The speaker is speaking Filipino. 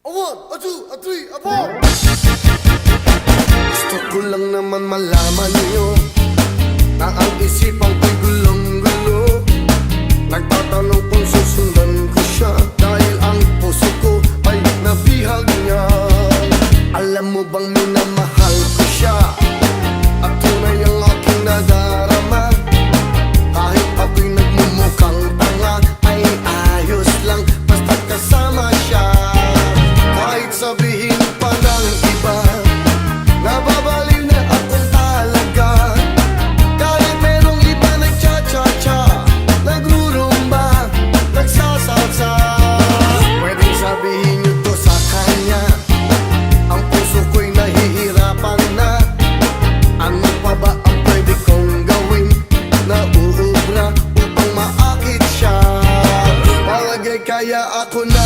A one, a two, a three, a four. Gusto ko lang naman malaman niyo na ang isipan ko'y gulong-gulo. Nagtatanong kung susundan ko siya dahil ang puso ko ay nabihag niya. Alam mo bang minamahal ko siya at tunay ang aking nadarama. Kahit ako'y nagmumukhang tanga ay ayos lang basta't kasama siya. Kahit sabihin pa ng iba nababaliw na akong talaga. Kahit merong iba nagcha-cha-cha, nagrurumba, nagsasalsa, pwedeng sabihin nyo to sa kanya. Ang puso ko'y nahihirapan na. Ano pa ba ang pwede kong gawin na uubra upang maakit siya? Palagay kaya ako na